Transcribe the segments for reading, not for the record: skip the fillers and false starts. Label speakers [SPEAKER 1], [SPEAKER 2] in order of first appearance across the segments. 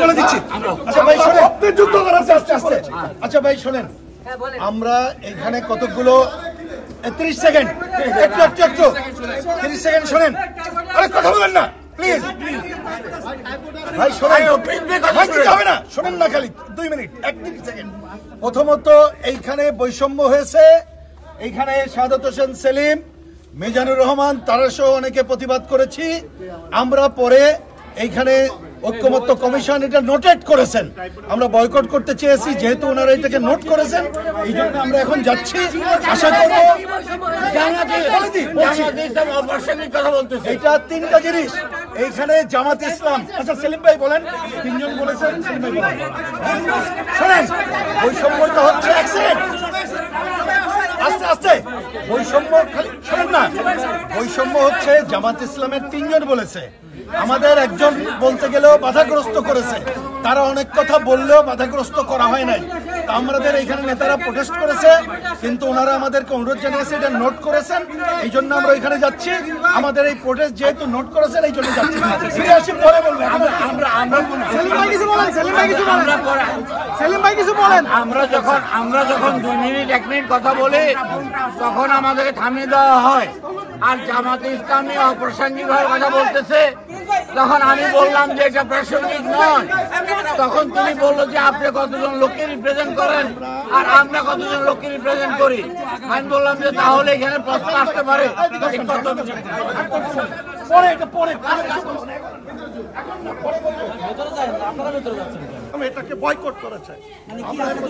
[SPEAKER 1] বলে দিচ্ছি। আচ্ছা ভাই শোনেন, যুদ্ধ করাচ্ছে আস্তে আস্তে। আচ্ছা ভাই শোনেন, আমরা এখানে কতগুলো 30 সেকেন্ড, একটু 30 সেকেন্ড শোনেন। আরে কথা বলেন না প্লিজ ভাই, শোনেন হবে না, শোনেন না খালি 2 মিনিট 31 সেকেন্ড। প্রথমত এইখানে বৈষম্য হয়েছে, এইখানে সাদত হোসেন সেলিম, মিজানুর রহমান তারা সহ অনেকে প্রতিবাদ করেছি আমরা। পরে এইখানে ঐক্যমত্য কমিশন এটা নোটেট করেছেন, আমরা বয়কট করতে চেয়েছি, যেহেতু ওনারা এটাকে নোট করেছেন এই জন্য আমরা এখন যাচ্ছি। আশা করব এটা 3টা জিনিস এইখানে জামাত ইসলাম। আচ্ছা সেলিম ভাই বলেন, 3 জন বলেছেন, সেলিম ভাই বলেন। শোনেন বৈষম্যটা হচ্ছে অ্যাক্সিডেন্ট, আস্তে আস্তে বৈষম্য খালি শোনেন না, বৈষম্য হচ্ছে জামাত ইসলামের 3 জন বলেছে, আমাদের একজন বলতে গেলেও বাধাগ্রস্ত করেছে, তারা অনেক কথা বললেও বাধাগ্রস্ত করা হয় নাই। তা আমাদের এখানে নেতারা প্রোটেস্ট করেছে, কিন্তু ওনারা আমাদেরকে অনুরোধ জানিয়েছে, এটা নোট করেছেন, এই জন্য আমরা এখানে যাচ্ছি। আমাদের এই প্রোটেস্ট যেহেতু নোট করেছেন এই জন্য যাচ্ছি। ফিরে আসি পরে বলবো। সেলিম ভাই কিছু বলেন, সেলিম ভাই কিছু বলেন।
[SPEAKER 2] আমরা যখন 2 মিনিট 1 মিনিট কথা বলি তখন আমাদেরকে থামিয়ে দেওয়া হয়, আর জামাতে ইসলামী অপ্রাসঙ্গিক ভাবে কথা বলতেছে, তখন আমি বললাম যে এটা প্রাসঙ্গিক নয়। তখন তিনি বললো যে আপনি কতজন লোককে রিপ্রেজেন্ট করেন আর আমরা কতজন লোককে রিপ্রেজেন্ট করি। আমি বললাম যে তাহলে এখানে প্রশ্ন আসতে পারে।
[SPEAKER 1] এটাকে বয়কট করেছে।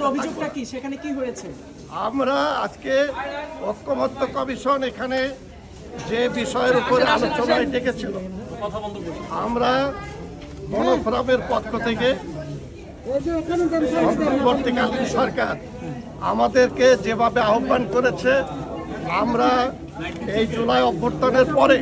[SPEAKER 3] অভিযোগটা কি, সেখানে কি হয়েছে?
[SPEAKER 1] আমরা আজকে ঐক্যমত্য কমিশন এখানে যে বিষয়ের উপরে আলোচনায় ডেকেছিল, আমরা গণফোরামের পক্ষ থেকে অন্তর্বর্তীকালীন সরকার আমাদেরকে যেভাবে আহ্বান করেছে, আমরা এই জুলাই অভ্যুত্থানের পরে